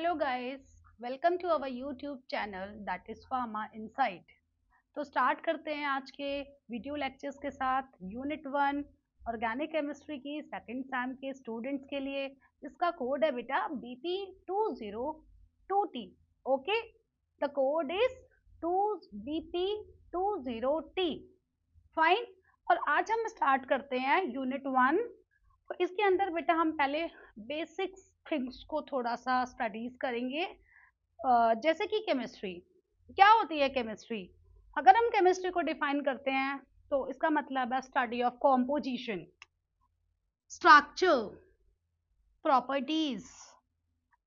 Hello guys, welcome to our YouTube channel that is Pharma Insight. तो start करते हैं आज के वीडियो लेक्चर्स के साथ। यूनिट 1 ऑर्गेनिक केमिस्ट्री की सेकंड सेम के स्टूडेंट्स के लिए, जिसका कोड है बेटा BP202T। Okay, the code is 2BP20T। Fine. और आज हम स्टार्ट करते हैं यूनिट 1। तो इसके अंदर बेटा हम पहले बेसिक्स थिंग्स को थोड़ा सा स्टडीज करेंगे। जैसे कि केमिस्ट्री क्या होती है। केमिस्ट्री, अगर हम केमिस्ट्री को डिफाइन करते हैं तो इसका मतलब है study of composition, structure, properties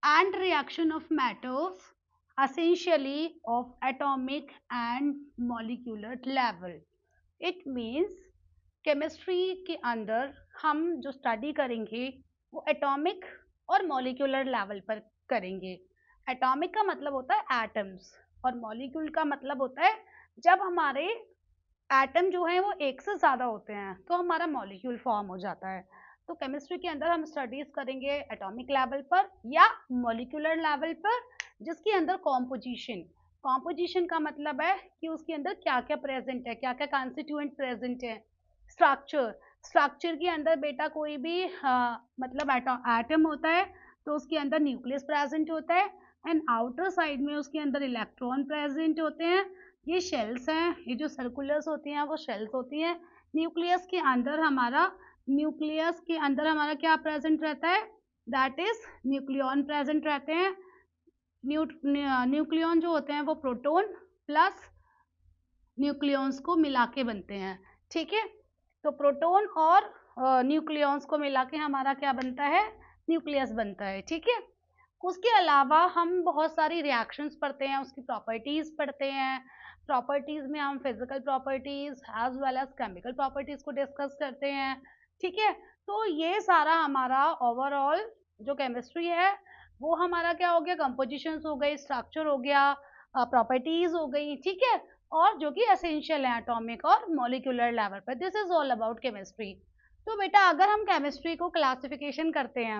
and reaction of matters essentially of atomic and molecular level. It means chemistry के अंदर हम जो स्टडी करेंगे वो एटॉमिक और मॉलिक्यूलर लेवल पर करेंगे। एटॉमिक का मतलब होता है एटम्स और मॉलिक्यूल का मतलब होता है जब हमारे एटम जो है वो एक से ज़्यादा होते हैं तो हमारा मॉलिक्यूल फॉर्म हो जाता है। तो केमिस्ट्री के अंदर हम स्टडीज करेंगे एटॉमिक लेवल पर या मॉलिक्यूलर लेवल पर, जिसके अंदर कॉम्पोजिशन का मतलब है कि उसके अंदर क्या क्या प्रेजेंट है, क्या क्या कॉन्स्टिट्यूएंट प्रेजेंट है। स्ट्रक्चर के अंदर बेटा कोई भी मतलब एटम होता है तो उसके अंदर न्यूक्लियस प्रेजेंट होता है एंड आउटर साइड में उसके अंदर इलेक्ट्रॉन प्रेजेंट होते हैं। ये शेल्स हैं, ये जो सर्कुलर्स होती हैं वो शेल्स होती हैं। न्यूक्लियस के अंदर हमारा क्या प्रेजेंट रहता है, दैट इज न्यूक्लियॉन प्रेजेंट रहते हैं। न्यूक्लियॉन जो होते हैं वो प्रोटॉन प्लस न्यूक्लियॉन्स को मिला के बनते हैं। ठीक है, तो प्रोटॉन और न्यूक्लियॉन्स को मिला के हमारा क्या बनता है, न्यूक्लियस बनता है। ठीक है, उसके अलावा हम बहुत सारी रिएक्शंस पढ़ते हैं, उसकी प्रॉपर्टीज पढ़ते हैं। प्रॉपर्टीज में हम physical properties as well as chemical properties को डिस्कस करते हैं। ठीक है, तो ये सारा हमारा ओवरऑल जो केमिस्ट्री है वो हमारा क्या हो गया, कंपोजिशंस हो गई, स्ट्रक्चर हो गया, प्रॉपर्टीज हो गई। ठीक है, और जो कि एसेंशियल है एटॉमिक और मॉलिक्यूलर लेवल पर। This is all about chemistry. तो बेटा अगर हम केमिस्ट्री को क्लासिफिकेशन करते हैं,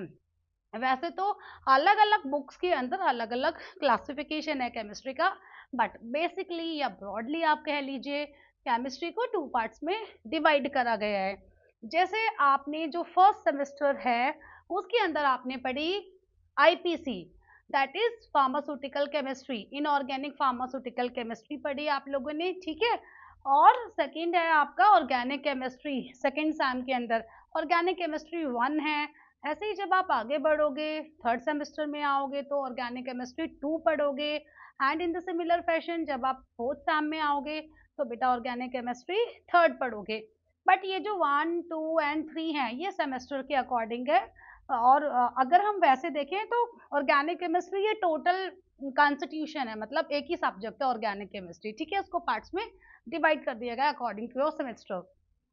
वैसे तो अलग अलग बुक्स के अंदर अलग अलग क्लासिफिकेशन है केमिस्ट्री का, बट बेसिकली या ब्रॉडली आप कह लीजिए केमिस्ट्री को 2 पार्ट्स में डिवाइड करा गया है। जैसे आपने जो फर्स्ट सेमेस्टर है उसके अंदर आपने पढ़ी IPC, that is pharmaceutical chemistry, inorganic pharmaceutical chemistry पढ़ी आप लोगों ने। ठीक है, और सेकंड है आपका ऑर्गेनिक केमिस्ट्री, सेकंड सेम के अंदर ऑर्गेनिक केमिस्ट्री 1 है। ऐसे ही जब आप आगे बढ़ोगे थर्ड सेमेस्टर में आओगे तो ऑर्गेनिक केमिस्ट्री 2 पढ़ोगे and in the similar fashion जब आप फोर्थ सेम में आओगे तो बेटा ऑर्गेनिक केमिस्ट्री थर्ड पढ़ोगे। बट ये जो 1, 2 एंड 3 है ये सेमेस्टर के अकॉर्डिंग है। और अगर हम वैसे देखें तो ऑर्गेनिक केमिस्ट्री ये टोटल कॉन्स्टिट्यूशन है, मतलब एक ही सब्जेक्ट है ऑर्गेनिक केमिस्ट्री। ठीक है, उसको पार्ट्स में डिवाइड कर दिया गया अकॉर्डिंग टू योर सेमेस्टर।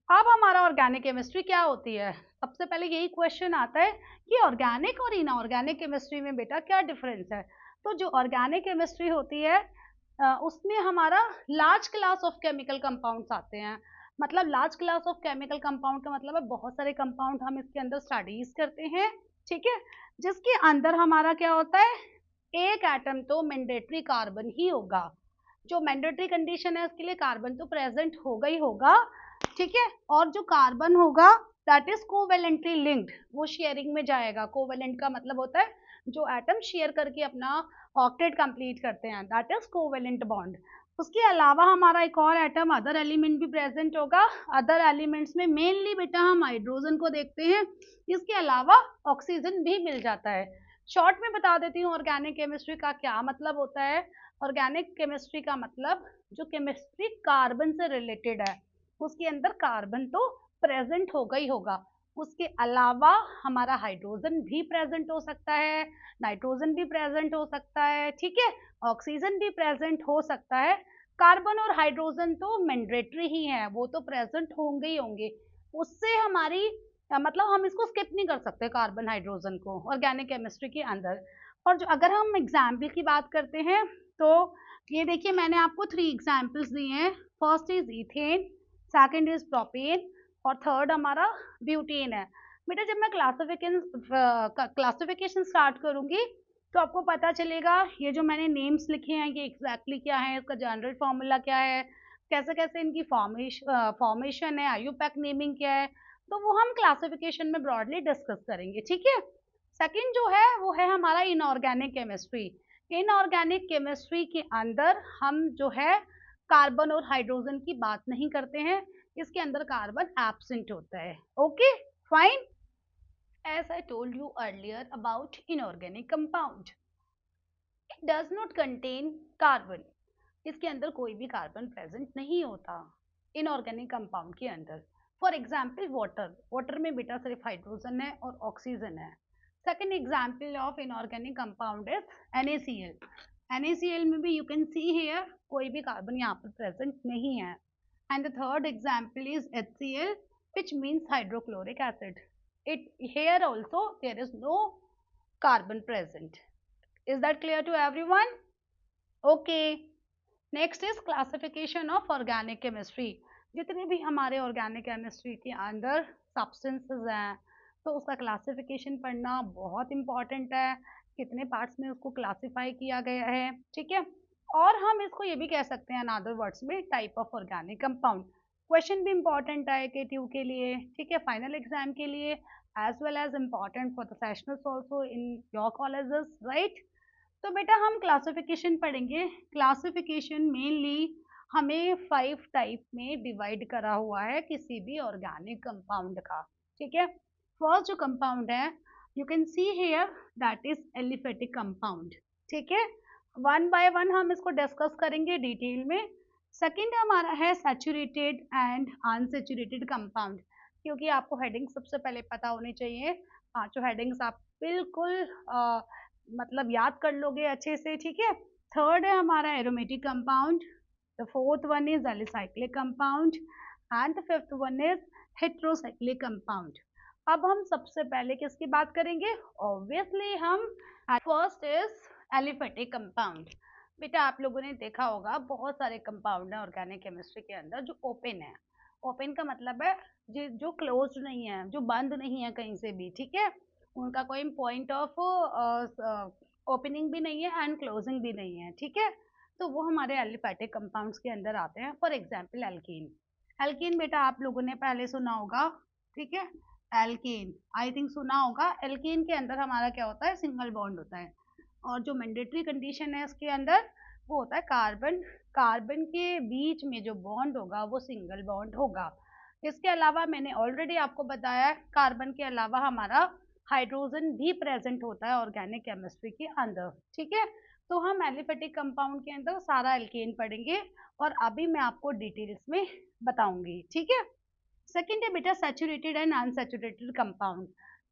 अब हमारा ऑर्गेनिक केमिस्ट्री क्या होती है, सबसे पहले यही क्वेश्चन आता है कि ऑर्गेनिक और इनऑर्गेनिक केमिस्ट्री में बेटा क्या डिफरेंस है। तो जो ऑर्गेनिक केमिस्ट्री होती है उसमें हमारा large class of chemical compounds आते हैं। मतलब large class of chemical compound का मतलब है बहुत सारे कंपाउंड हम इसके अंदर स्टडीज करते हैं। ठीक है, जिसके अंदर हमारा क्या होता है, एक एटम तो मैंडेटरी कार्बन ही होगा। जो मैंडेटरी कंडीशन है उसके लिए कार्बन तो प्रेजेंट होगा ही होगा। ठीक है, और जो कार्बन होगा दैट इज कोवेलेंटली लिंक्ड, वो शेयरिंग में जाएगा। कोवेलेंट का मतलब होता है जो एटम शेयर करके अपना ऑक्टेट कंप्लीट करते हैं, दैट इज कोवेलेंट बॉन्ड। उसके अलावा हमारा एक और एटम अदर एलिमेंट भी प्रेजेंट होगा। अदर एलिमेंट्स में मेनली बेटा हम हाइड्रोजन को देखते हैं, इसके अलावा ऑक्सीजन भी मिल जाता है। शॉर्ट में बता देती हूँ ऑर्गेनिक केमिस्ट्री का क्या मतलब होता है। ऑर्गेनिक केमिस्ट्री का मतलब जो केमिस्ट्री कार्बन से रिलेटेड है उसके अंदर कार्बन तो प्रेजेंट होगा ही होगा, उसके अलावा हमारा हाइड्रोजन भी प्रेजेंट हो सकता है, नाइट्रोजन भी प्रेजेंट हो सकता है। ठीक है, ऑक्सीजन भी प्रेजेंट हो सकता है। कार्बन और हाइड्रोजन तो मैंडेटरी ही है, वो तो प्रेजेंट होंगे ही होंगे। उससे हमारी मतलब हम इसको स्किप नहीं कर सकते कार्बन हाइड्रोजन को ऑर्गेनिक केमिस्ट्री के अंदर। और जो अगर हम एग्जाम्पल की बात करते हैं तो ये देखिए मैंने आपको 3 एग्जाम्पल्स दिए हैं। First is ethane, second is propane और थर्ड हमारा ब्यूटेन है। बेटा जब मैं क्लासिफिकेशन स्टार्ट करूंगी तो आपको पता चलेगा ये जो मैंने नेम्स लिखे हैं ये एग्जैक्टली क्या है, इसका जनरल फॉर्मूला क्या है, कैसे कैसे इनकी फॉर्मेशन है, आईयूपैक नेमिंग क्या है, तो वो हम क्लासिफिकेशन में ब्रॉडली डिस्कस करेंगे, ठीक है। सेकंड जो है वो है हमारा इनऑर्गेनिक केमिस्ट्री। इनऑर्गेनिक केमिस्ट्री के अंदर हम जो है कार्बन और हाइड्रोजन की बात नहीं करते हैं, इसके अंदर कार्बन एब्सेंट होता है। Okay fine. As I told you earlier about inorganic compound, it does not contain carbon. इसके अंदर कोई भी कार्बन प्रेजेंट नहीं होता इनऑर्गेनिक कंपाउंड के अंदर। फॉर एग्जाम्पल वाटर, वाटर में बेटा सिर्फ हाइड्रोजन है और ऑक्सीजन है। Second example of inorganic compound is NaCl। NaCl में भी यू कैन सी हेयर कोई भी कार्बन यहाँ पर प्रेजेंट नहीं है। And the third example is HCl which means hydrochloric acid. It here also there is no carbon present. Is that clear to everyone? Okay. Next is classification of organic chemistry. जितने भी हमारे organic chemistry के अंदर substances हैं तो उसका classification पढ़ना बहुत इंपॉर्टेंट है, कितने पार्ट्स में उसको क्लासिफाई किया गया है, ठीक है। और हम इसको ये भी कह सकते हैं अदर वर्ड्स में type of organic compound. Question भी इंपॉर्टेंट है KTU के लिए, ठीक है, फाइनल एग्जाम के लिए, as well as important for the sessionals also in your colleges, right. तो बेटा हम क्लासिफिकेशन पढ़ेंगे। क्लासिफिकेशन मेनली हमें 5 टाइप में डिवाइड करा हुआ है किसी भी ऑर्गेनिक कंपाउंड का, ठीक है। फर्स्ट जो कंपाउंड है you can see here that is aliphatic compound, ठीक है। वन बाय वन हम इसको डिस्कस करेंगे डिटेल में। सेकंड हमारा है सैचुरेटेड एंड अनसैचुरेटेड कंपाउंड, क्योंकि आपको हेडिंग सबसे पहले पता होनी चाहिए। पांचों हेडिंग्स आप बिल्कुल मतलब याद कर लोगे अच्छे से, ठीक है। थर्ड है हमारा aromatic compound, the fourth one is alicyclic compound and the fifth one is heterocyclic compound. अब हम सबसे पहले किसकी बात करेंगे? ऑब्वियसली हम फर्स्ट इज एलिफेटिक कंपाउंड। बेटा आप लोगों ने देखा होगा बहुत सारे कंपाउंड है ऑर्गेनिक केमिस्ट्री के अंदर जो ओपन है। ओपन का मतलब है जो क्लोज नहीं है, जो बंद नहीं है कहीं से भी, ठीक है, उनका कोई पॉइंट ऑफ ओपनिंग भी नहीं है एंड क्लोजिंग भी नहीं है, ठीक है। तो वो हमारे एलिफेटिक कंपाउंड्स के अंदर आते हैं। For example alkene. एल्कीन बेटा आप लोगों ने पहले सुना होगा, ठीक है, एल्कीन आई थिंक सुना होगा। एल्कीन के अंदर हमारा क्या होता है? सिंगल बॉन्ड होता है, और जो मैंडेटरी कंडीशन है इसके अंदर वो होता है कार्बन, कार्बन के बीच में जो बॉन्ड होगा वो सिंगल बॉन्ड होगा। इसके अलावा मैंने ऑलरेडी आपको बताया कार्बन के अलावा हमारा हाइड्रोजन भी प्रेजेंट होता है ऑर्गेनिक केमिस्ट्री के अंदर, ठीक है। तो हम एलिफेटिक कंपाउंड के अंदर सारा एल्केन पढ़ेंगे और अभी मैं आपको डिटेल्स में बताऊंगी, ठीक है। सेकेंड है बेटा saturated and unsaturated compound.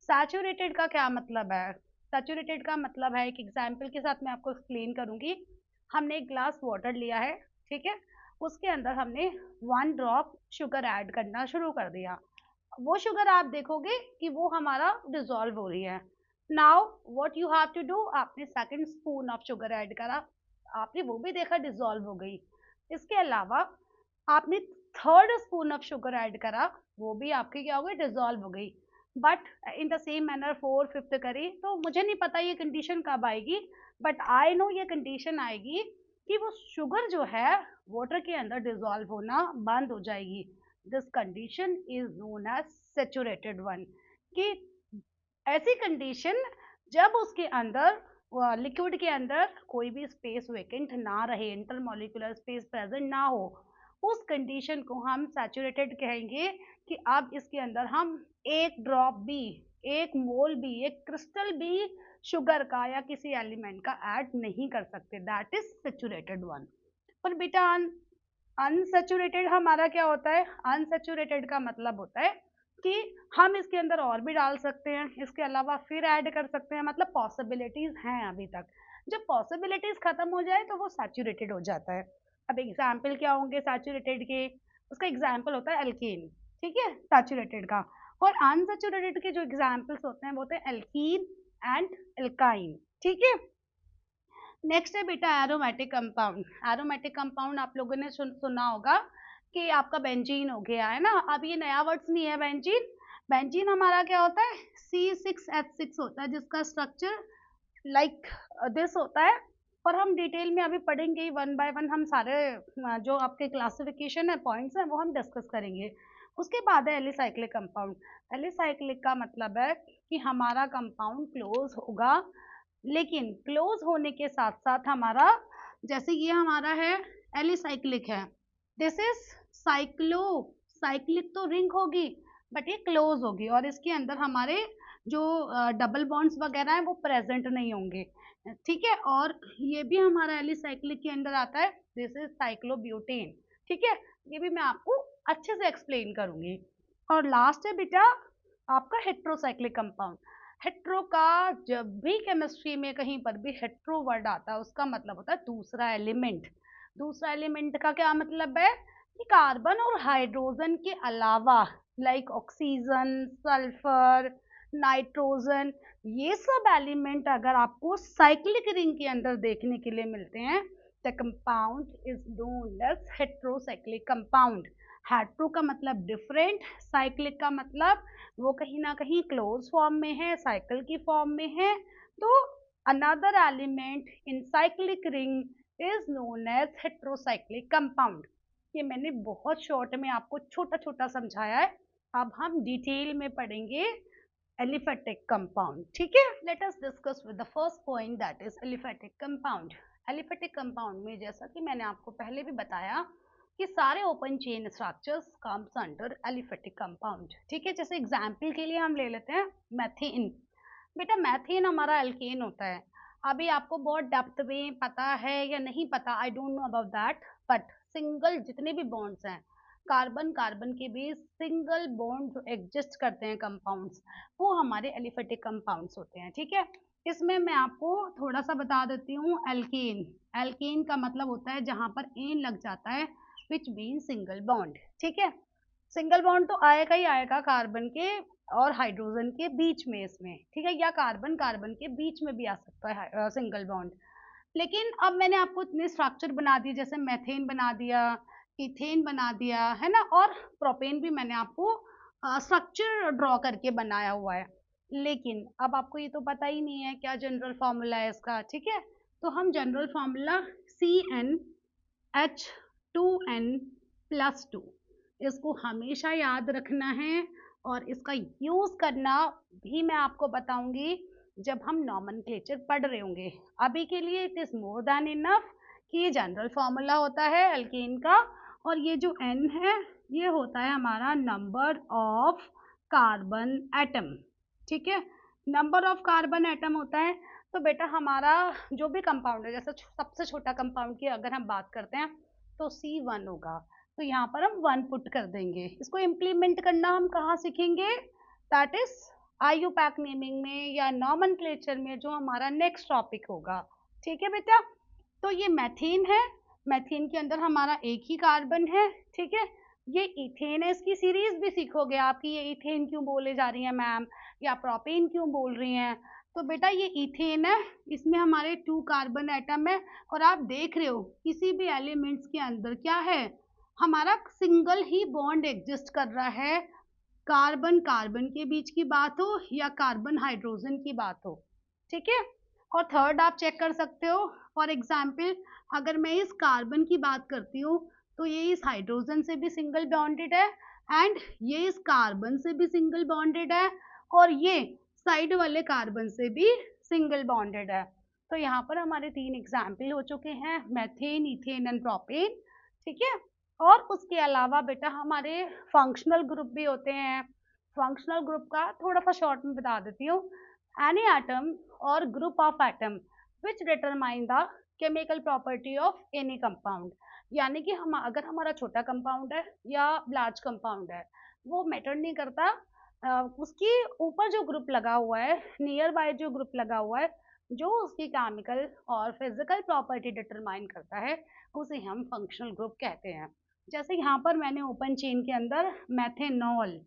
Saturated का क्या मतलब है? सैचुरेटेड का मतलब है, एक एग्जाम्पल के साथ मैं आपको एक्सप्लेन करूंगी। हमने एक ग्लास वाटर लिया है, ठीक है, उसके अंदर हमने 1 ड्रॉप शुगर ऐड करना शुरू कर दिया। वो शुगर आप देखोगे कि वो हमारा डिजोल्व हो रही है। Now what you have to do, आपने second spoon of sugar add करा, आपने वो भी देखा डिजोल्व हो गई। इसके अलावा आपने third spoon of sugar add करा, वो भी आपकी क्या हो गई? डिजोल्व हो गई। But in the same manner fourth fifth करी, तो मुझे नहीं पता ये कंडीशन कब आएगी, बट आई नो ये कंडीशन आएगी कि वो शुगर जो है वाटर के अंदर डिजोल्व होना बंद हो जाएगी। This condition is known as saturated one. कि ऐसी कंडीशन जब उसके अंदर लिक्विड के अंदर कोई भी स्पेस वेकेंट ना रहे, इंटरमॉलिक्यूलर स्पेस प्रेजेंट ना हो, उस कंडीशन को हम सैचुरेटेड कहेंगे। कि अब इसके अंदर हम एक ड्रॉप भी, एक मोल भी, एक क्रिस्टल भी शुगर का या किसी एलिमेंट का ऐड नहीं कर सकते, दैट इज सैचुरेटेड वन। पर बेटा अनसैचुरेटेड हमारा क्या होता है? अनसैचुरेटेड का मतलब होता है कि हम इसके अंदर और भी डाल सकते हैं, इसके अलावा फिर ऐड कर सकते हैं, मतलब पॉसिबिलिटीज हैं अभी तक। जब पॉसिबिलिटीज खत्म हो जाए तो वो सैचुरेटेड हो जाता है। अब एग्जाम्पल क्या होंगे सैचुरेटेड के? उसका एग्जाम्पल होता है एल्कीन, ठीक है, सैचुरेटेड का। और अनसैचुरेटेड के जो एग्जाम्पल्स होते हैं वो होते हैं एल्कीन एंड एल्काइन, ठीक है। नेक्स्ट है बेटा एरोमेटिक कंपाउंड। एरोमेटिक कंपाउंड आप लोगों ने सुना होगा कि आपका बेंजीन हो गया है ना। अब ये नया वर्ड्स नहीं है बेंजीन। बेंजीन हमारा क्या होता है? C6H6 होता है, जिसका स्ट्रक्चर लाइक दिस होता है, और हम डिटेल में अभी पढ़ेंगे ही, वन बाय वन हम सारे जो आपके क्लासिफिकेशन है, पॉइंट्स हैं, वो हम डिस्कस करेंगे। उसके बाद है एलिसाइक्लिक कंपाउंड। एलिसाइक्लिक का मतलब है कि हमारा कंपाउंड क्लोज होगा, लेकिन क्लोज होने के साथ साथ हमारा, जैसे ये हमारा है एलिसाइक्लिक है, दिस इज साइक्लो, साइक्लिक तो रिंग होगी बट ये क्लोज होगी, और इसके अंदर हमारे जो डबल बॉन्ड्स वगैरह हैं वो प्रेजेंट नहीं होंगे, ठीक है। और ये भी हमारा एलिसाइक्लिक के अंदर आता है, दिस इज साइक्लोब्यूटेन, ठीक है। ये भी मैं आपको अच्छे से एक्सप्लेन करूंगी। और लास्ट है बेटा आपका हेट्रोसाइक्लिक कंपाउंड। हेट्रो का जब भी केमिस्ट्री में कहीं पर भी हेट्रो वर्ड आता है, उसका मतलब होता है दूसरा एलिमेंट। दूसरा एलिमेंट का क्या मतलब है कि कार्बन और हाइड्रोजन के अलावा, लाइक ऑक्सीजन, सल्फर, नाइट्रोजन, ये सब एलिमेंट अगर आपको साइक्लिक रिंग के अंदर देखने के लिए मिलते हैं, the compound is known as heterocyclic compound. Hetero का मतलब डिफरेंट, साइक्लिक का मतलब वो कहीं ना कहीं क्लोज फॉर्म में है, साइकिल की फॉर्म में है। तो another element in cyclic ring is known as heterocyclic compound. ये मैंने बहुत शॉर्ट में आपको छोटा छोटा समझाया है, अब हम डिटेल में पढ़ेंगे एलिफेटिक कंपाउंड, ठीक है। Let us discuss with the first point, that is aliphatic compound. Aliphatic compound में जैसा कि मैंने आपको पहले भी बताया कि सारे open chain structures comes under aliphatic compound, ठीक है। जैसे एग्जांपल के लिए हम ले लेते हैं मैथेन। बेटा मैथेन हमारा एल्केन होता है। अभी आपको बहुत डेप्थ में पता है या नहीं पता, I don't know about that, but single जितने भी बॉन्ड्स हैं कार्बन कार्बन के बीच, सिंगल बॉन्ड जो एग्जिस्ट करते हैं कंपाउंड्स, वो हमारे एलिफेटिक कंपाउंड्स होते हैं, ठीक है। इसमें मैं आपको थोड़ा सा बता देती हूँ। एल्केन, एल्केन का मतलब होता है जहां पर एन लग जाता है, विच मीन सिंगल बॉन्ड, ठीक है। सिंगल बॉन्ड तो आएगा ही आएगा कार्बन के और हाइड्रोजन के बीच में इसमें, ठीक है, या कार्बन कार्बन के बीच में भी आ सकता है सिंगल बॉन्ड। लेकिन अब मैंने आपको इतने स्ट्रक्चर बना दिए, जैसे मेथेन बना दिया, इथेन बना दिया है ना, और प्रोपेन भी मैंने आपको स्ट्रक्चर ड्रॉ करके बनाया हुआ है। लेकिन अब आपको ये तो पता ही नहीं है क्या जनरल फॉर्मूला है इसका, ठीक है। तो हम जनरल फॉर्मूला CnH2n+2, इसको हमेशा याद रखना है, और इसका यूज करना भी मैं आपको बताऊंगी जब हम नॉमेनक्लेचर पढ़ रहे होंगे। अभी के लिए it is more than enough कि ये जनरल फॉर्मूला होता है एल्केन का, और ये जो N है ये होता है हमारा नंबर ऑफ कार्बन एटम, ठीक है। नंबर ऑफ कार्बन एटम होता है। तो बेटा हमारा जो भी कंपाउंड है, जैसे सबसे छोटा कंपाउंड की अगर हम बात करते हैं तो C1 होगा, तो यहाँ पर हम 1 पुट कर देंगे। इसको इम्प्लीमेंट करना हम कहाँ सीखेंगे, दैट इज IUPAC नेमिंग में या नॉमेनक्लेचर में, जो हमारा नेक्स्ट टॉपिक होगा, ठीक है बेटा। तो ये मैथेन है, मैथेन के अंदर हमारा एक ही कार्बन है, ठीक है। ये इथेन है, इसकी सीरीज भी सीखोगे आप कि ये इथेन क्यों बोले जा रही है मैम, या प्रोपेन क्यों बोल रही हैं। तो बेटा ये इथेन है, इसमें हमारे 2 कार्बन एटम है, और आप देख रहे हो किसी भी एलिमेंट्स के अंदर क्या है, हमारा सिंगल ही बॉन्ड एग्जिस्ट कर रहा है, कार्बन कार्बन के बीच की बात हो या कार्बन हाइड्रोजन की बात हो, ठीक है। और थर्ड आप चेक कर सकते हो, फॉर एग्जाम्पल अगर मैं इस कार्बन की बात करती हूँ तो ये इस हाइड्रोजन से भी सिंगल बॉन्डेड है, एंड ये इस कार्बन से भी सिंगल बॉन्डेड है, और ये साइड वाले कार्बन से भी सिंगल बॉन्डेड है। तो यहाँ पर हमारे 3 एग्जाम्पल हो चुके हैं, मैथेन, इथेन एंड प्रोपेन, ठीक है। और उसके अलावा बेटा हमारे फंक्शनल ग्रुप भी होते हैं। फंक्शनल ग्रुप का थोड़ा सा शॉर्ट में बता देती हूँ, एनी एटम और group of atom which determine the chemical property of any compound. यानी कि हम अगर हमारा छोटा कंपाउंड है या लार्ज कंपाउंड है, वो मैटर नहीं करता, उसकी ऊपर जो ग्रुप लगा हुआ है, नियर बाय जो ग्रुप लगा हुआ है, जो उसकी केमिकल और फिजिकल प्रॉपर्टी डिटरमाइन करता है, उसे हम फंक्शनल ग्रुप कहते हैं। जैसे यहाँ पर मैंने ओपन चेन के अंदर मैथेनॉल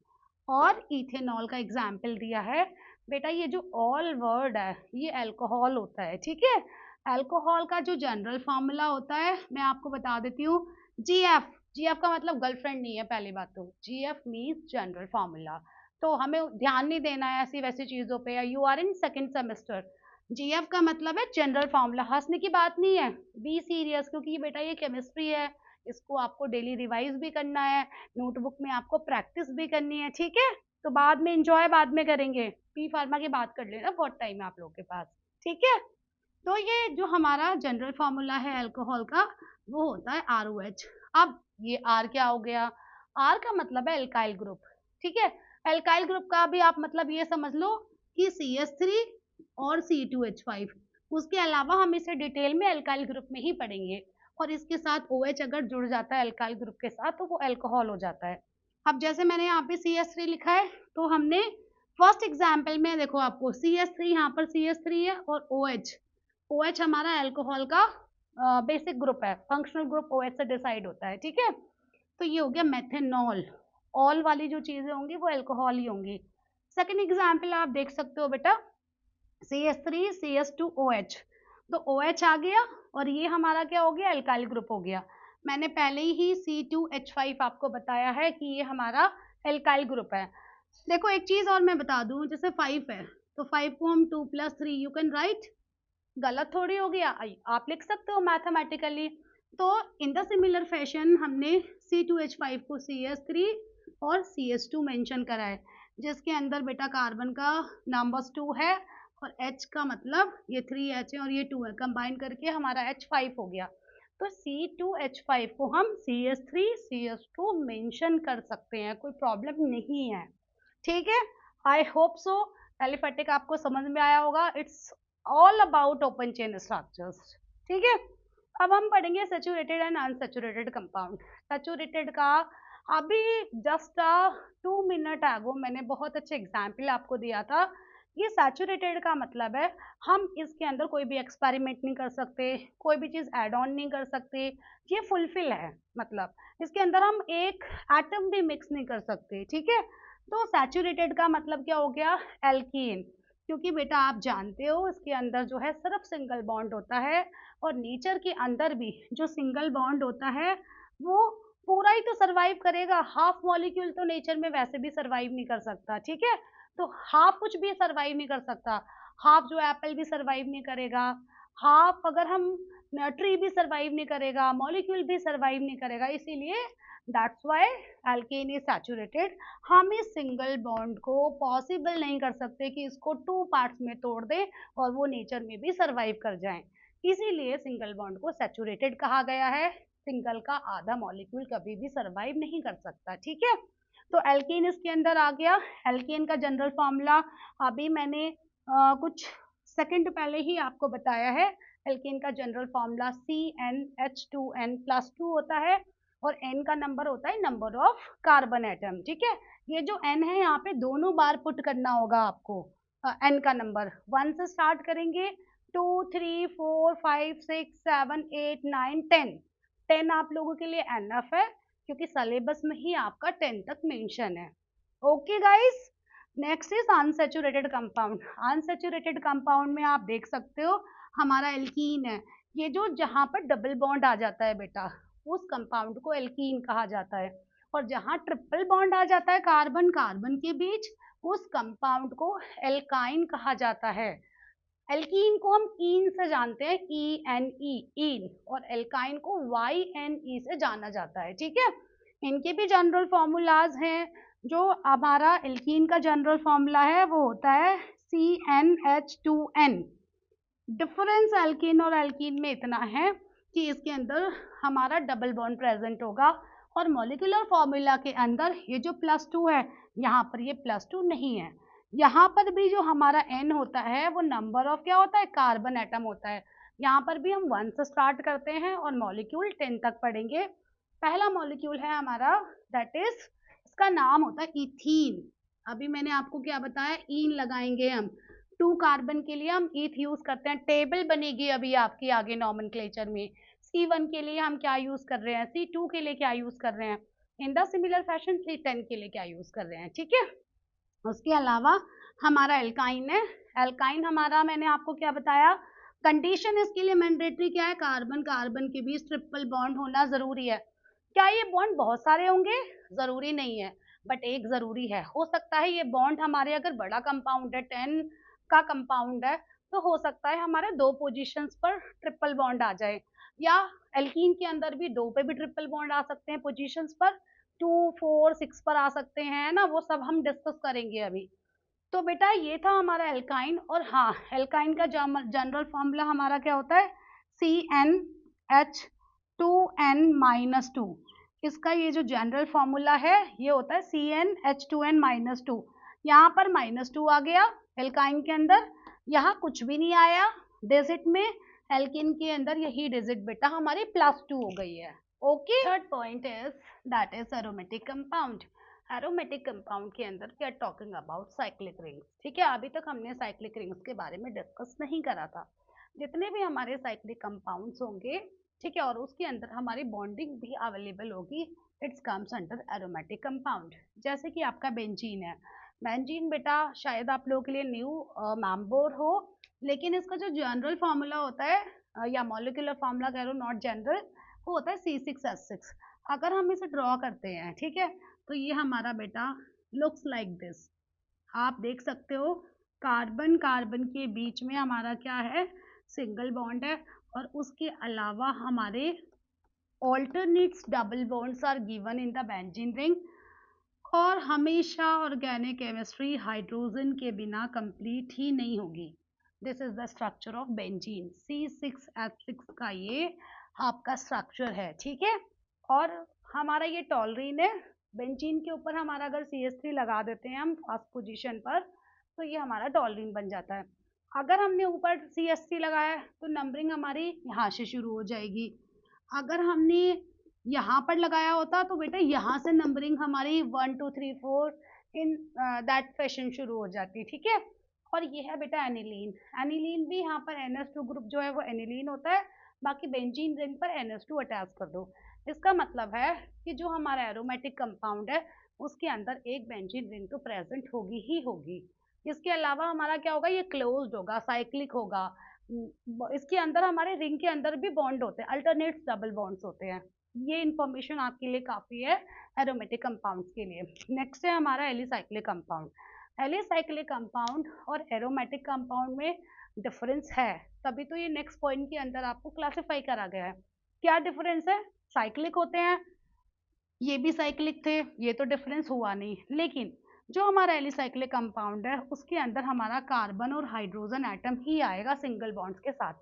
और इथेनॉल का एग्जाम्पल दिया है। बेटा ये जो ऑल वर्ड है ये अल्कोहल होता है, ठीक है। अल्कोहल का जो जनरल फॉर्मूला होता है मैं आपको बता देती हूँ, GF। GF का मतलब गर्लफ्रेंड नहीं है, पहली बात तो GF मीन्स जनरल फॉर्मूला। तो हमें ध्यान नहीं देना है ऐसी वैसी चीज़ों पे, you are in second semester, GF का मतलब है जनरल फॉर्मूला, हंसने की बात नहीं है, बी सीरियस, क्योंकि बेटा ये केमिस्ट्री है, इसको आपको डेली रिवाइज भी करना है, नोटबुक में आपको प्रैक्टिस भी करनी है, ठीक है। तो बाद में एंजॉय बाद में करेंगे, पी फार्मा की बात कर लेना, बहुत टाइम है आप लोगों के पास, ठीक है। तो ये जो हमारा जनरल फॉर्मूला है अल्कोहल का, वो होता है ROH। अब ये R क्या हो गया, R का मतलब है एल्काइल ग्रुप, ठीक है। एल्काइल ग्रुप का भी आप मतलब ये समझ लो कि CH3 और C2H5, उसके अलावा हम इसे डिटेल में एल्काइल ग्रुप में ही पढ़ेंगे, और इसके साथ OH अगर जुड़ जाता है एल्काइल ग्रुप के साथ तो वो अल्कोहल हो जाता है। अब जैसे मैंने यहाँ पे CH3 लिखा है, तो हमने फर्स्ट एग्जाम्पल में देखो आपको CH3, यहाँ पर CH3 है और OH हमारा अल्कोहल का बेसिक ग्रुप है, फंक्शनल ग्रुप OH से डिसाइड होता है, ठीक है। तो ये हो गया मेथेनॉल, ऑल वाली जो चीजें होंगी वो अल्कोहल ही होंगी। सेकंड एग्जाम्पल आप देख सकते हो बेटा, CH3 CH2OH, तो OH आ गया और ये हमारा क्या हो गया, अल्काइल ग्रुप हो गया। मैंने पहले ही C2H5 आपको बताया है कि ये हमारा अल्काइल ग्रुप है। देखो एक चीज और मैं बता दूं, जैसे 5 है तो 5 को हम 2 + 3 यू कैन राइट, गलत थोड़ी हो गया, आप लिख सकते हो मैथमेटिकली। तो इन द सिमिलर फैशन हमने C2H5 को CH3 और CH2 मेंशन करा है, जिसके अंदर बेटा कार्बन का नंबर 2 है और H का मतलब ये 3H है और ये 2 है, कंबाइन करके हमारा H5 हो गया। तो C2H5 को हम CH3 CH2 मेंशन कर सकते हैं, कोई प्रॉब्लम नहीं है, ठीक है। आई होप सो एलिफेटिक आपको समझ में आया होगा, it's all about open chain structures, ठीक है। अब हम पढ़ेंगे saturated and unsaturated compound. Saturated का अभी जस्ट 2 मिनट एगो मैंने बहुत अच्छे एग्जाम्पल आपको दिया था। ये सैचुरेटेड का मतलब है हम इसके अंदर कोई भी एक्सपेरिमेंट नहीं कर सकते, कोई भी चीज ऐड ऑन नहीं कर सकते, ये फुलफिल है, मतलब इसके अंदर हम एक एटम भी मिक्स नहीं कर सकते, ठीक है। तो सैचुरेटेड का मतलब क्या हो गया, एल्कीन, क्योंकि बेटा आप जानते हो इसके अंदर जो है सिर्फ सिंगल बॉन्ड होता है, और नेचर के अंदर भी जो सिंगल बॉन्ड होता है वो पूरा ही तो सरवाइव करेगा, हाफ मॉलिक्यूल तो नेचर में वैसे भी सरवाइव नहीं कर सकता, ठीक है। तो हाफ कुछ भी सरवाइव नहीं कर सकता, हाफ जो एप्पल भी सरवाइव नहीं करेगा, हाफ अगर हम ट्री भी सरवाइव नहीं करेगा, मॉलिक्यूल भी सरवाइव नहीं करेगा, इसीलिए that's why alkane is saturated. हम इस सिंगल बॉन्ड को पॉसिबल नहीं कर सकते कि इसको 2 पार्ट्स में तोड़ दे और वो नेचर में भी सरवाइव कर जाए, इसीलिए सिंगल बॉन्ड को सैचुरेटेड कहा गया है। सिंगल का आधा मॉलिक्यूल कभी भी सरवाइव नहीं कर सकता, ठीक है। तो एल्केन इसके अंदर आ गया। एल्केन का जनरल फॉर्मूला अभी मैंने कुछ सेकंड पहले ही आपको बताया है। एल्केन का जनरल फॉर्मूला CnH2n+2 होता है, और n का नंबर होता है नंबर ऑफ कार्बन एटम, ठीक है। ये जो n है यहाँ पे दोनों बार पुट करना होगा आपको, n का नंबर 1 से स्टार्ट करेंगे, 2 3 4 5 6 7 8 9 10, 10 आप लोगों के लिए एनफ है क्योंकि सिलेबस में ही आपका 10 तक मेंशन है। Okay guys, next is unsaturated compound. Unsaturated compound में आप देख सकते हो हमारा एल्कीन है, ये जो जहां पर डबल बॉन्ड आ जाता है बेटा उस कंपाउंड को एल्कीन कहा जाता है, और जहां ट्रिपल बॉन्ड आ जाता है कार्बन कार्बन के बीच उस कंपाउंड को एल्काइन कहा जाता है। एल्कीन को हम ईन से जानते हैं, ENE ईन, और एल्काइन को YNE से जाना जाता है, ठीक है। इनके भी जनरल फॉर्मूलाज हैं। जो हमारा एल्कीन का जनरल फॉर्मूला है वो होता है CnH2n। डिफरेंस एल्कीन और एल्कीन में इतना है कि इसके अंदर हमारा डबल बॉन्ड प्रेजेंट होगा, और मॉलिक्यूलर फॉर्मूला के अंदर ये जो +2 है यहाँ पर ये +2 नहीं है। यहाँ पर भी जो हमारा n होता है वो नंबर ऑफ क्या होता है, कार्बन एटम होता है। यहाँ पर भी हम 1 से स्टार्ट करते हैं और मॉलिक्यूल 10 तक पढ़ेंगे। पहला मॉलिक्यूल है हमारा, दैट इज, इसका नाम होता है इथीन। अभी मैंने आपको क्या बताया, ईन लगाएंगे हम, 2 कार्बन के लिए हम ईथ यूज करते हैं, टेबल बनेगी अभी आपकी आगे नॉमेनक्लेचर में। C1 के लिए हम क्या यूज कर रहे हैं, C2 के लिए क्या यूज कर रहे हैं, in the similar fashion C10 के लिए क्या यूज कर रहे हैं, ठीक है। उसके अलावा हमारा एल्काइन है। एल्काइन हमारा मैंने आपको क्या बताया, कंडीशन इसके लिए मैंडेटरी क्या है, कार्बन कार्बन के बीच ट्रिपल बॉन्ड होना जरूरी है। क्या ये बॉन्ड बहुत सारे होंगे, जरूरी नहीं है, बट एक जरूरी है, हो सकता है ये बॉन्ड हमारे अगर बड़ा कंपाउंड है 10 का कंपाउंड है तो हो सकता है हमारे 2 पोजीशंस पर ट्रिपल बॉन्ड आ जाए, या एल्कीन के अंदर भी 2 पे भी ट्रिपल बॉन्ड आ सकते हैं पोजीशंस पर, 2, 4, 6 पर आ सकते हैं ना, वो सब हम डिस्कस करेंगे अभी। तो बेटा ये था हमारा एल्काइन। और हाँ, एल्काइन का जनरल फॉर्मूला हमारा क्या होता है, CnH2n-2। इसका ये जो जनरल फॉर्मूला है ये होता है CnH2n-2। यहाँ पर -2 आ गया एल्काइन के अंदर, यहाँ कुछ भी नहीं आया डिजिट में, एल्किन के अंदर यही डिजिट बेटा हमारी +2 हो गई है। Okay, third point is that is aromatic compound. Aromatic compound के अंदर we are talking about cyclic rings. ठीक है, अभी तक हमने साइक्लिक रिंग्स के बारे में डिस्कस नहीं करा था। जितने भी हमारे साइक्लिक कंपाउंड्स होंगे, ठीक है, और उसके अंदर हमारी बॉन्डिंग भी अवेलेबल होगी, it's comes under aromatic compound. जैसे कि आपका बेंजीन है, बेंजीन बेटा शायद आप लोगों के लिए न्यू मैम्बोर हो, लेकिन इसका जो जनरल फार्मूला होता है, या मॉलिक्यूलर फार्मूला कह लो, नॉट जनरल, वो होता है C6H6। अगर हम इसे ड्रॉ करते हैं, ठीक है, तो ये हमारा बेटा लुक्स लाइक दिस। आप देख सकते हो कार्बन कार्बन के बीच में हमारा क्या है, सिंगल बॉन्ड है, और उसके अलावा हमारे alternates double bonds are given in the benzene ring. और हमेशा ऑर्गेनिक केमिस्ट्री हाइड्रोजन के बिना कंप्लीट ही नहीं होगी। This is the structure of benzene. C6H6 का ये आपका स्ट्रक्चर है, ठीक है। और हमारा ये टॉलरीन है, बेंजीन के ऊपर हमारा अगर CH3 लगा देते हैं हम फर्स्ट पोजीशन पर, तो ये हमारा टॉलरीन बन जाता है। अगर हमने ऊपर CH3 लगाया है तो नंबरिंग हमारी यहाँ से शुरू हो जाएगी। अगर हमने यहाँ पर लगाया होता तो बेटा यहाँ से नंबरिंग हमारी 1 2 3 4 इन दैट फैशन शुरू हो जाती, ठीक है। और ये है बेटा एनिलीन। एनिलीन भी यहाँ पर NH2 ग्रुप जो है वो एनिलीन होता है, बाकी बेंजीन रिंग पर NH2 अटैच कर दो। इसका मतलब है कि जो हमारा एरोमेटिक कंपाउंड है उसके अंदर एक बेंजीन रिंग तो प्रेजेंट होगी ही होगी। इसके अलावा हमारा क्या होगा, ये क्लोज्ड होगा, साइक्लिक होगा। इसके अंदर हमारे रिंग के अंदर भी बॉन्ड होते हैं, अल्टरनेट डबल बॉन्ड्स होते हैं। ये इंफॉर्मेशन आपके लिए काफ़ी है एरोमेटिक कंपाउंड्स के लिए। नेक्स्ट है हमारा एलिसाइक्लिक कंपाउंड। एलिसाइक्लिक कंपाउंड और एरोमेटिक कंपाउंड में डिफरेंस है, तभी तो ये नेक्स्ट पॉइंट के अंदर आपको क्लासिफाई करा गया है। क्या डिफरेंस है, साइक्लिक होते हैं, ये भी साइक्लिक थे, ये तो डिफरेंस हुआ नहीं। लेकिन जो हमारा एलिसाइक्लिक कंपाउंड है उसके अंदर हमारा कार्बन और हाइड्रोजन एटम ही आएगा सिंगल बॉन्ड्स के साथ।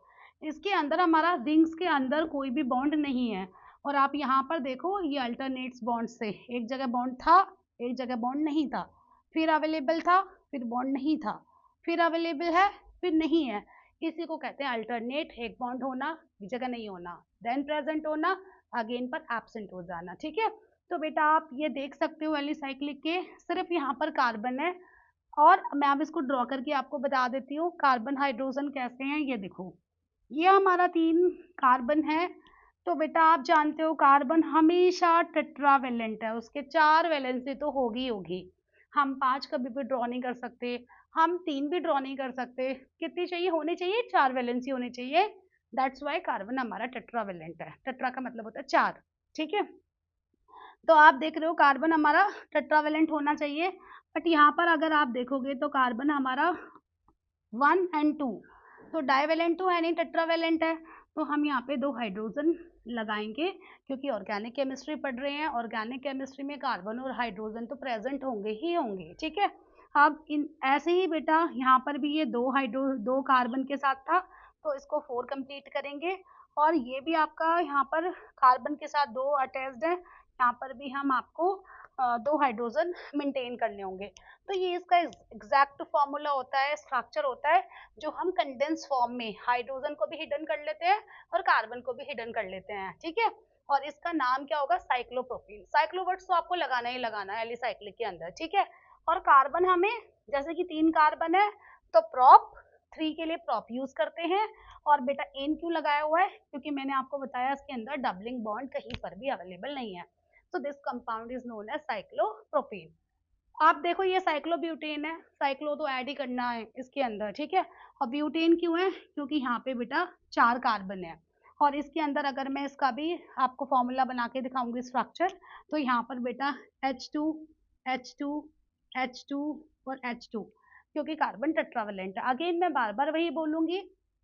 इसके अंदर हमारा रिंग्स के अंदर कोई भी बॉन्ड नहीं है। और आप यहाँ पर देखो, ये अल्टरनेट्स बॉन्ड से, एक जगह बॉन्ड था, एक जगह बॉन्ड नहीं था, फिर अवेलेबल था, फिर बॉन्ड नहीं था, फिर अवेलेबल है, फिर नहीं है। इसी को कहते हैं अल्टरनेट, एक बॉन्ड होना, एक जगह नहीं होना, देन प्रेजेंट होना, अगेन पर एब्सेंट हो जाना, ठीक है। तो बेटा आप ये देख सकते हो एलिसाइक्लिक के सिर्फ यहाँ पर कार्बन है। और मैं अब इसको ड्रॉ करके आपको बता देती हूँ कार्बन हाइड्रोजन कैसे हैं। ये देखो, ये हमारा 3 कार्बन है। तो बेटा आप जानते हो कार्बन हमेशा टेट्रावेलेंट है, उसके 4 वैलेंसी तो होगी होगी। हम 5 कभी भी ड्रॉ नहीं कर सकते, हम 3 भी ड्रॉ नहीं कर सकते। कितनी चाहिए, होनी चाहिए 4 वैलेंसी होनी चाहिए। दैट्स वाई कार्बन हमारा टेट्रावेलेंट है। टेट्रा का मतलब होता है 4, ठीक है। तो आप देख रहे हो कार्बन हमारा टेट्रावेलेंट होना चाहिए, बट यहाँ पर अगर आप देखोगे तो कार्बन हमारा 1 और 2, तो डाइवेलेंट तो है नहीं, टेट्रावेलेंट है। तो हम यहाँ पे 2 हाइड्रोजन लगाएंगे, क्योंकि ऑर्गेनिक केमिस्ट्री पढ़ रहे हैं, ऑर्गेनिक केमिस्ट्री में कार्बन और हाइड्रोजन तो प्रेजेंट होंगे ही होंगे, ठीक है। अब इन ऐसे ही बेटा यहाँ पर भी ये 2 कार्बन के साथ था, तो इसको 4 कंप्लीट करेंगे। और ये भी आपका यहाँ पर कार्बन के साथ 2 अटैच्ड है, यहाँ पर भी हम आपको 2 हाइड्रोजन मेंटेन करने होंगे। तो ये इसका एग्जैक्ट फॉर्मूला होता है, स्ट्रक्चर होता है, जो हम कंडेंस फॉर्म में हाइड्रोजन को भी हिडन कर लेते हैं और कार्बन को भी हिडन कर लेते हैं, ठीक है। और इसका नाम क्या होगा, साइक्लोप्रोपीन। साइक्लोवर्ड्स तो आपको लगाना ही लगाना है एलिसाइक्लिक के अंदर, ठीक है। और कार्बन हमें, जैसे कि 3 कार्बन है तो प्रोप 3 के लिए प्रोप यूज करते हैं। और बेटा एन क्यों लगाया हुआ है, क्योंकि मैंने आपको बताया इसके अंदर डबलिंग बॉन्ड कहीं पर भी अवेलेबल नहीं है। तो this compound is known as cyclopropene. आप देखो ये साइक्लोब्यूटेन है, साइक्लो तो ऐड ही करना है इसके अंदर, ठीक है। और ब्यूटेन क्यों है, क्योंकि यहाँ पे बेटा 4 कार्बन है। और इसके अंदर अगर मैं इसका भी आपको फॉर्मूला बना के दिखाऊंगी स्ट्रक्चर, तो यहाँ पर बेटा H2 H2 H2 और H2, क्योंकि कार्बन टेट्रावेलेंट है। अगेन मैं बार बार वही बोलूंगी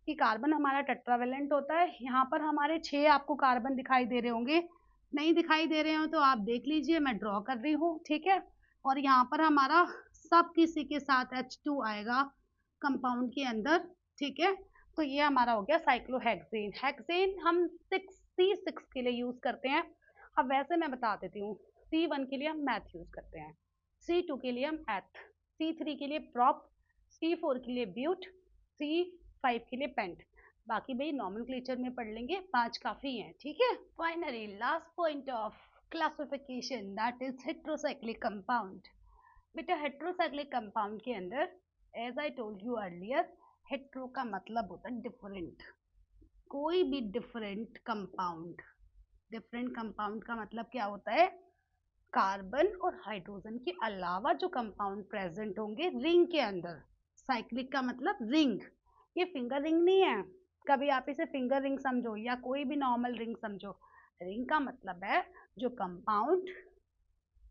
कि कार्बन हमारा टेट्रावेलेंट होता है। यहाँ पर हमारे 6 आपको कार्बन दिखाई दे रहे होंगे, नहीं दिखाई दे रहे हो तो आप देख लीजिए, मैं ड्रॉ कर रही हूँ, ठीक है। और यहाँ पर हमारा सब किसी के साथ H2 आएगा कंपाउंड के अंदर, ठीक है। तो ये हमारा हो गया साइक्लोहेक्सेन। हेक्सेन हम 6C6 के लिए यूज करते हैं। अब वैसे मैं बता देती हूँ, C1 के लिए हम मैथ यूज करते हैं, C2 के लिए हम एथ, C3 के लिए प्रॉप, C4 के लिए ब्यूट, C5 के लिए पेंट। बाकी भाई नॉमेनक्लेचर में पढ़ लेंगे, 5 काफी हैं, ठीक है। Finally last point of classification, that is heterocyclic compound. बेटा हेट्रोसाइक्लिक कंपाउंड के अंदर, as I told you earlier, hetero का मतलब होता है डिफरेंट। कोई भी डिफरेंट कंपाउंड, डिफरेंट कंपाउंड का मतलब क्या होता है, कार्बन और हाइड्रोजन के अलावा जो कंपाउंड प्रेजेंट होंगे रिंग के अंदर। साइक्लिक का मतलब रिंग, ये फिंगर रिंग नहीं है, कभी आप इसे फिंगर रिंग समझो या कोई भी नॉर्मल रिंग समझो। रिंग का मतलब है जो कंपाउंड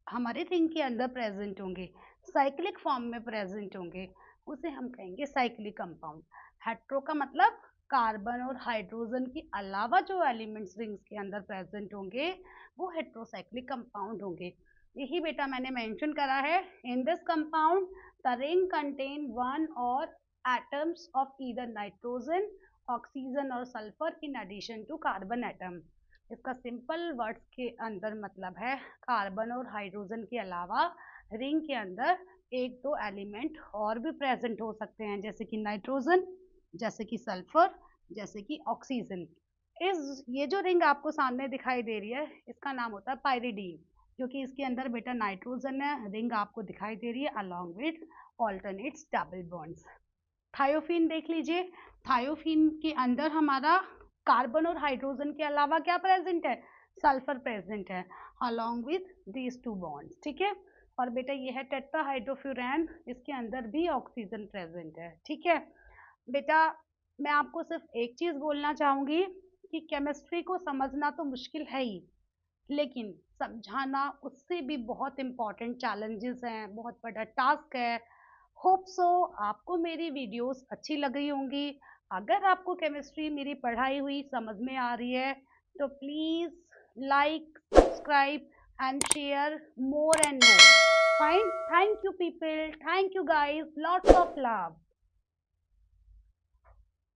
हमारे रिंग के अंदर प्रेजेंट होंगे, साइक्लिक फॉर्म में प्रेजेंट होंगे, उसे हम कहेंगे साइक्लिक कंपाउंड। हेट्रो का मतलब कार्बन और हाइड्रोजन के अलावा जो एलिमेंट्स रिंग्स के अंदर प्रेजेंट होंगे वो हेट्रोसाइक्लिक कंपाउंड होंगे। यही बेटा मैंने मेंशन करा है, in this compound the ring contain one or atoms of either nitrogen, oxygen or sulphur in addition to carbon atom. इसका सिंपल वर्ड्स के अंदर मतलब है कार्बन और हाइड्रोजन के अलावा रिंग के अंदर एक दो एलिमेंट और भी प्रेजेंट हो सकते हैं, जैसे कि नाइट्रोजन, जैसे कि सल्फर, जैसे कि ऑक्सीजन। ये जो रिंग आपको सामने दिखाई दे रही है इसका नाम होता है पाइरिडीन, क्योंकि इसके अंदर बेटा नाइट्रोजन है, रिंग आपको दिखाई दे रही है along with alternates double bonds. Thiophene देख लीजिए, थायोफीन के अंदर हमारा कार्बन और हाइड्रोजन के अलावा क्या प्रेजेंट है, सल्फर प्रेजेंट है along with these two bonds, ठीक है। और बेटा ये है टेट्राहाइड्रोफ्यूरैन, इसके अंदर भी ऑक्सीजन प्रेजेंट है, ठीक है। बेटा मैं आपको सिर्फ एक चीज बोलना चाहूंगी कि केमिस्ट्री को समझना तो मुश्किल है ही, लेकिन समझाना उससे भी बहुत इम्पॉर्टेंट चैलेंजेस हैं, बहुत बड़ा टास्क है। होप सो आपको मेरी वीडियोस अच्छी लग रही होंगी। अगर आपको केमिस्ट्री मेरी पढ़ाई हुई समझ में आ रही है तो please like, subscribe and share more and more. Fine, thank you people, thank you guys, lots of love.